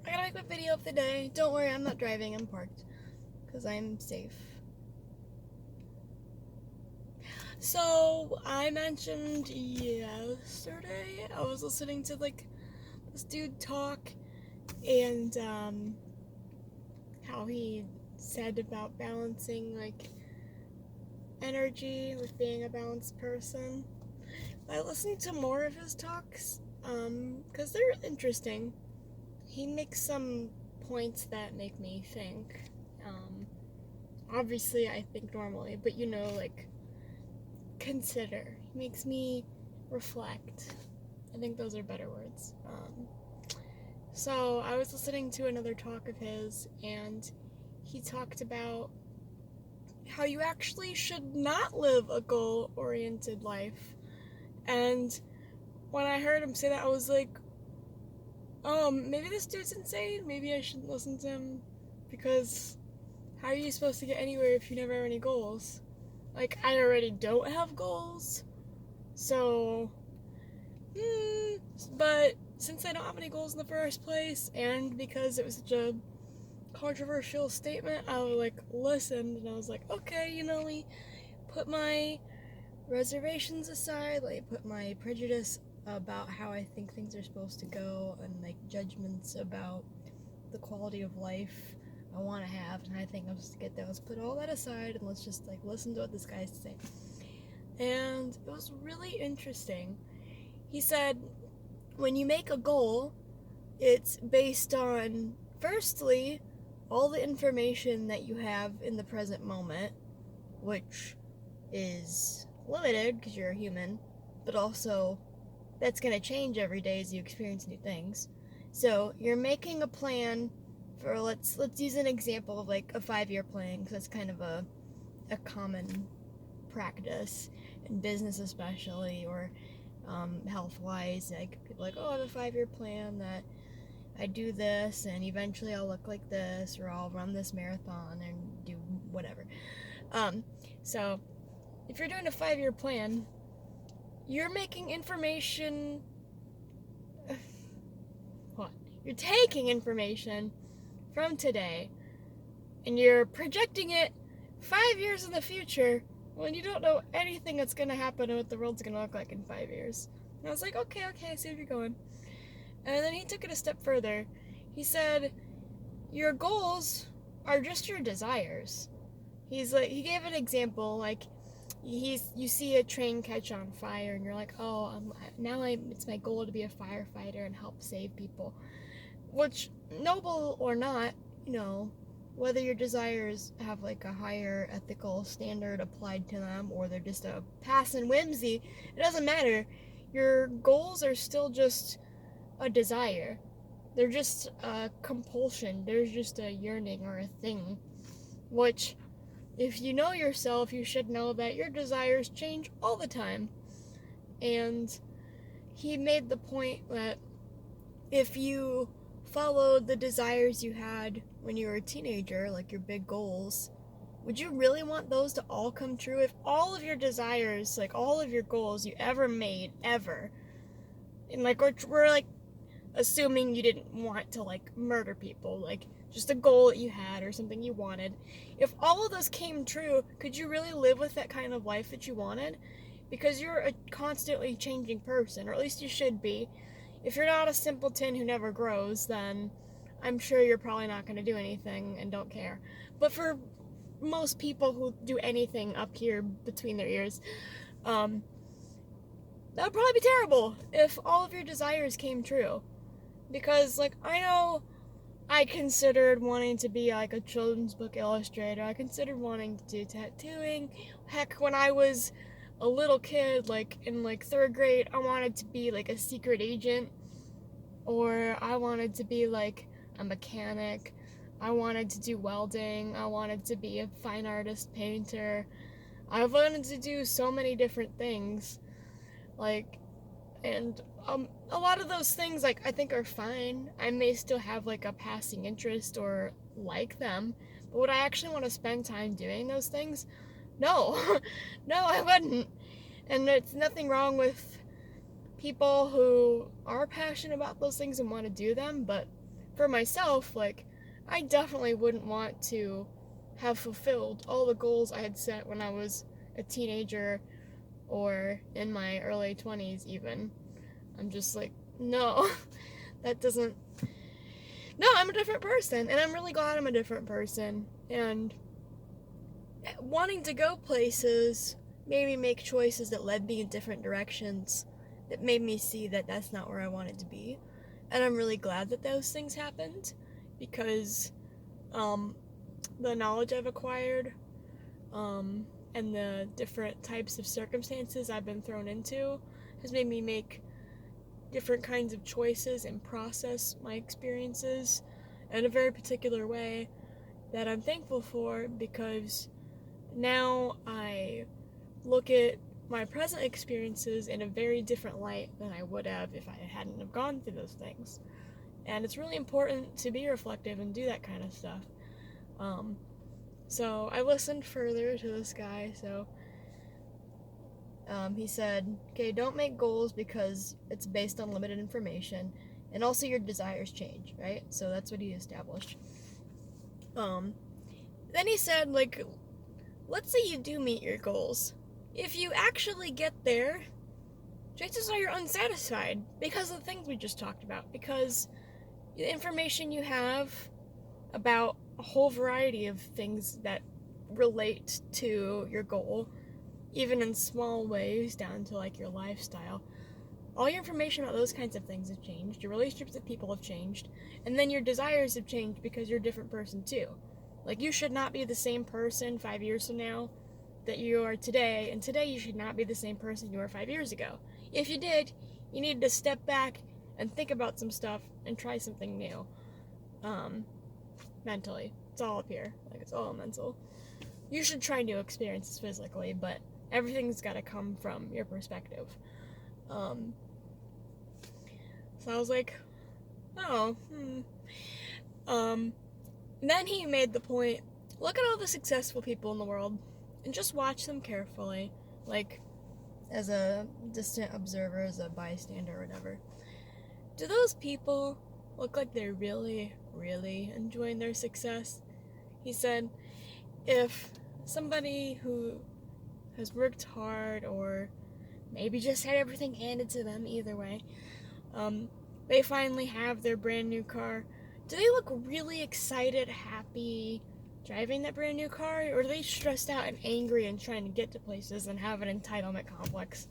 I gotta make my video of the day. Don't worry, I'm not driving, I'm parked. Because I'm safe. So, I mentioned yesterday, I was listening to, this dude talk, and, how he said about balancing, energy with being a balanced person. I listened to more of his talks, because they're interesting. He makes some points that make me think. Obviously, I think normally, but consider. He makes me reflect. I think those are better words. So, I was listening to another talk of his, and he talked about how you actually should not live a goal oriented life. And when I heard him say that, I was like, maybe this dude's insane. Maybe I shouldn't listen to him. Because how are you supposed to get anywhere if you never have any goals? I already don't have goals. So, but since I don't have any goals in the first place, and because it was such a controversial statement, I listened, and I was like, okay, let me put my reservations aside, put my prejudice about how I think things are supposed to go, and judgments about the quality of life I want to have, and I think I'm supposed to get there. Let's put all that aside and let's just listen to what this guy's saying. And it was really interesting. He said, when you make a goal, it's based on, firstly, all the information that you have in the present moment, which is limited because you're a human, but also that's going to change every day as you experience new things. So you're making a plan for, let's use an example of a 5-year plan, because that's kind of a common practice in business, especially, or health-wise. People oh, I have a 5-year plan that I do this, and eventually I'll look like this, or I'll run this marathon and do whatever. So if you're doing a 5-year plan, you're making information. What? You're taking information from today, and you're projecting it 5 years in the future when you don't know anything that's going to happen and what the world's going to look like in 5 years. And I was like, okay, I see where you're going. And then he took it a step further. He said, your goals are just your desires. He gave an example, you see a train catch on fire, and you're like, oh, it's my goal to be a firefighter and help save people. Which, noble or not, whether your desires have a higher ethical standard applied to them, or they're just a passing whimsy, it doesn't matter. Your goals are still just a desire. They're just a compulsion. There's just a yearning or a thing. Which, if you know yourself, you should know that your desires change all the time. And he made the point that if you followed the desires you had when you were a teenager, your big goals, would you really want those to all come true? If all of your desires, all of your goals you ever made, ever, and we're assuming you didn't want to murder people, just a goal that you had or something you wanted, if all of those came true, could you really live with that kind of life that you wanted? Because you're a constantly changing person, or at least you should be. If you're not a simpleton who never grows, then I'm sure you're probably not going to do anything and don't care. But for most people who do anything up here between their ears, that would probably be terrible if all of your desires came true. Because, I know I considered wanting to be, a children's book illustrator. I considered wanting to do tattooing. Heck, when I was a little kid, in 3rd grade, I wanted to be, a secret agent. Or I wanted to be, a mechanic. I wanted to do welding. I wanted to be a fine artist painter. I wanted to do so many different things. And a lot of those things, I think are fine. I may still have, a passing interest or like them. But would I actually want to spend time doing those things? No. No, I wouldn't. And there's nothing wrong with people who are passionate about those things and want to do them, but for myself, like, I definitely wouldn't want to have fulfilled all the goals I had set when I was a teenager or in my early 20s even. I'm just like, no, that doesn't. No, I'm a different person, and I'm really glad I'm a different person. And wanting to go places made me make choices that led me in different directions that made me see that that's not where I wanted to be. And I'm really glad that those things happened because the knowledge I've acquired and the different types of circumstances I've been thrown into has made me make different kinds of choices and process my experiences in a very particular way that I'm thankful for, because now I look at my present experiences in a very different light than I would have if I hadn't have gone through those things. And it's really important to be reflective and do that kind of stuff. So I listened further to this guy. So he said, okay, don't make goals because it's based on limited information, and also your desires change, right? So that's what he established. Then he said, like, let's say you do meet your goals. If you actually get there, chances are you're unsatisfied because of the things we just talked about, because the information you have about a whole variety of things that relate to your goal, even in small ways down to like your lifestyle, all your information about those kinds of things have changed, your relationships with people have changed, and then your desires have changed because you're a different person too. Like, you should not be the same person 5 years from now that you are today, and today you should not be the same person you were 5 years ago. If you did, you needed to step back and think about some stuff and try something new. Mentally. It's all up here. Like, it's all mental. You should try new experiences physically, but everything's got to come from your perspective. So I was like, oh, then he made the point, look at all the successful people in the world and just watch them carefully, like as a distant observer, as a bystander or whatever. Do those people look like they're really, really enjoying their success? He said, if somebody who has worked hard or maybe just had everything handed to them, either way, they finally have their brand new car, do they look really excited, happy, driving that brand new car, or are they stressed out and angry and trying to get to places and have an entitlement complex?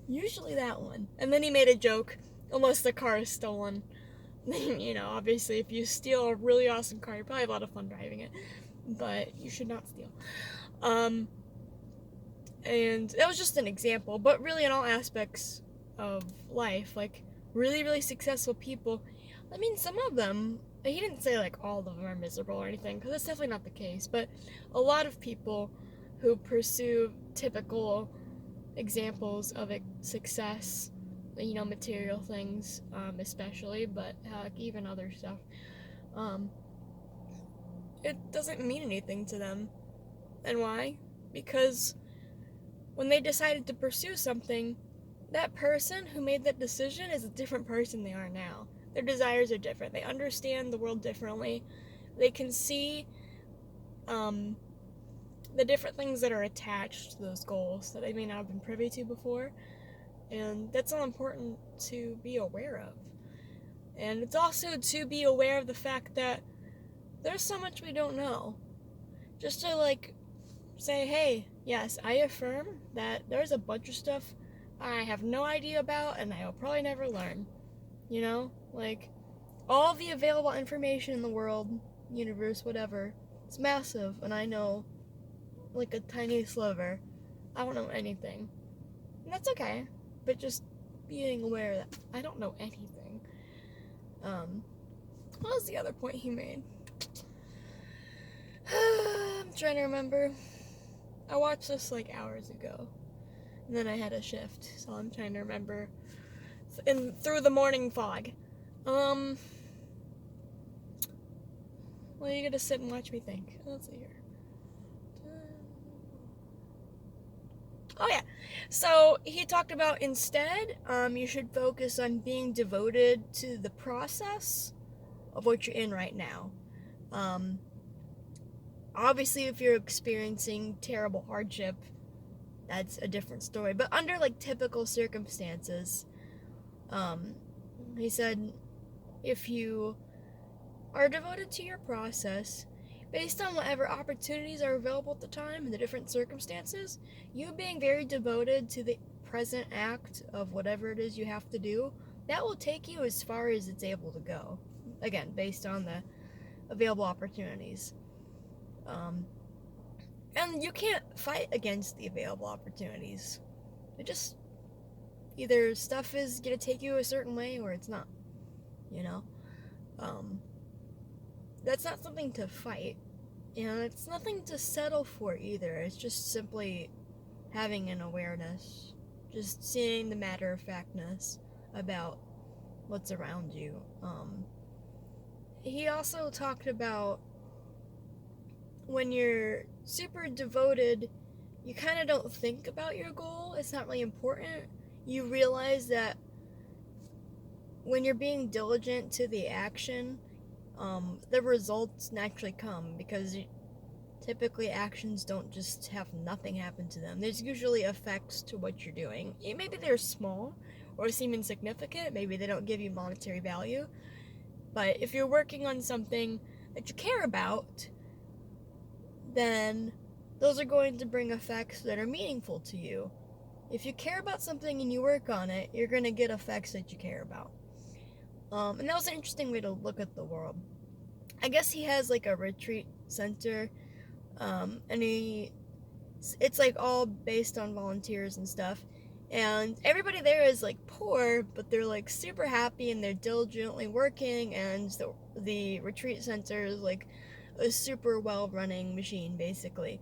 Usually that one. And then he made a joke, unless the car is stolen. You know, obviously if you steal a really awesome car, you're probably have a lot of fun driving it, but you should not steal. And that was just an example, but really in all aspects of life, like really, really successful people, I mean, some of them, he didn't say like all of them are miserable or anything, because that's definitely not the case, but a lot of people who pursue typical examples of success, you know, material things, especially, but even other stuff, it doesn't mean anything to them. And why? Because when they decided to pursue something, that person who made that decision is a different person they are now. Their desires are different. They understand the world differently. They can see the different things that are attached to those goals that they may not have been privy to before. And that's all important to be aware of. And it's also to be aware of the fact that there's so much we don't know. Just to like say, hey, yes, I affirm that there's a bunch of stuff I have no idea about and I will probably never learn. You know? Like, all the available information in the world, universe, whatever, it's massive, and I know like a tiny sliver. I don't know anything. And that's okay. But just being aware that I don't know anything. What was the other point he made? I'm trying to remember. I watched this like hours ago. And then I had a shift, so I'm trying to remember. Through the morning fog. Well, you gotta sit and watch me think. Let's see here. Oh yeah. So he talked about instead, you should focus on being devoted to the process of what you're in right now. Obviously, if you're experiencing terrible hardship, that's a different story. But under like typical circumstances, he said, if you are devoted to your process, based on whatever opportunities are available at the time and the different circumstances, you being very devoted to the present act of whatever it is you have to do, that will take you as far as it's able to go. Again, based on the available opportunities. And you can't fight against the available opportunities. It just, either stuff is gonna take you a certain way or it's not, you know? That's not something to fight, and it's nothing to settle for either. It's just simply having an awareness, just seeing the matter-of-factness about what's around you. He also talked about when you're super devoted, you kind of don't think about your goal. It's not really important. You realize that when you're being diligent to the action, the results naturally come, because typically actions don't just have nothing happen to them. There's usually effects to what you're doing. Maybe they're small or seem insignificant. Maybe they don't give you monetary value. But if you're working on something that you care about, then those are going to bring effects that are meaningful to you. If you care about something and you work on it, you're going to get effects that you care about. And that was an interesting way to look at the world. I guess he has like a retreat center, and it's like all based on volunteers and stuff. And everybody there is like poor, but they're like super happy and they're diligently working, and the retreat center is like a super well-running machine, basically.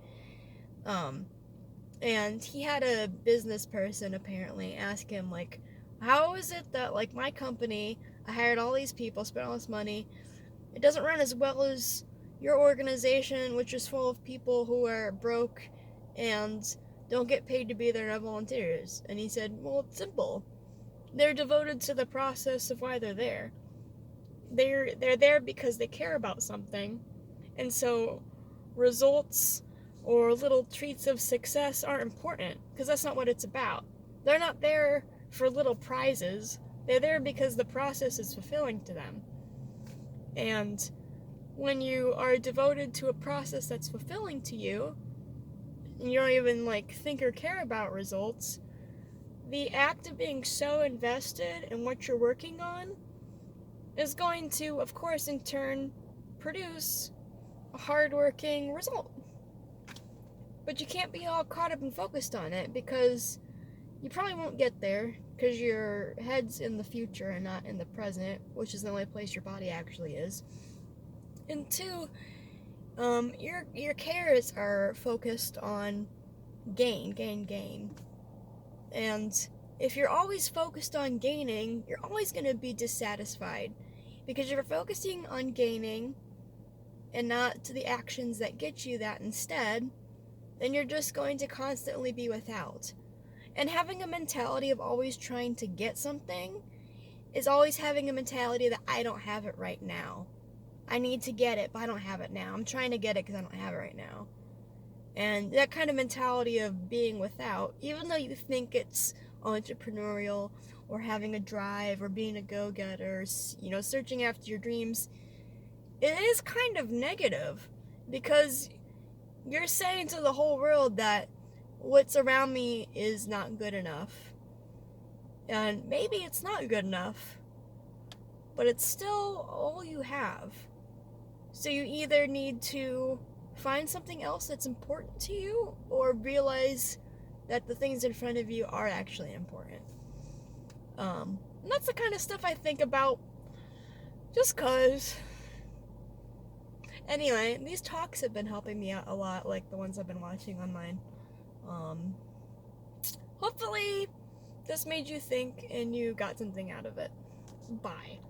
And he had a business person apparently ask him, like, how is it that, like, my company, I hired all these people, spent all this money, it doesn't run as well as your organization, which is full of people who are broke and don't get paid to be there and are volunteers? And he said, well, it's simple. They're devoted to the process of why they're there. They're there because they care about something. And so results or little treats of success aren't important, because that's not what it's about. They're not there for little prizes. They're there because the process is fulfilling to them. And when you are devoted to a process that's fulfilling to you, and you don't even like think or care about results, the act of being so invested in what you're working on is going to, of course, in turn, produce a hard-working result. But you can't be all caught up and focused on it, because you probably won't get there, because your head's in the future and not in the present, which is the only place your body actually is. And two, your cares are focused on gain. And if you're always focused on gaining, you're always going to be dissatisfied, because you're focusing on gaining and not to the actions that get you that instead, then you're just going to constantly be without. And having a mentality of always trying to get something is always having a mentality that I don't have it right now. I need to get it, but I don't have it now. I'm trying to get it because I don't have it right now. And that kind of mentality of being without, even though you think it's entrepreneurial or having a drive or being a go-getter, searching after your dreams, it is kind of negative, because you're saying to the whole world that what's around me is not good enough. And maybe it's not good enough, but it's still all you have. So you either need to find something else that's important to you, or realize that the things in front of you are actually important. And that's the kind of stuff I think about just cause. Anyway, these talks have been helping me out a lot, like the ones I've been watching online. Hopefully this made you think and you got something out of it. Bye.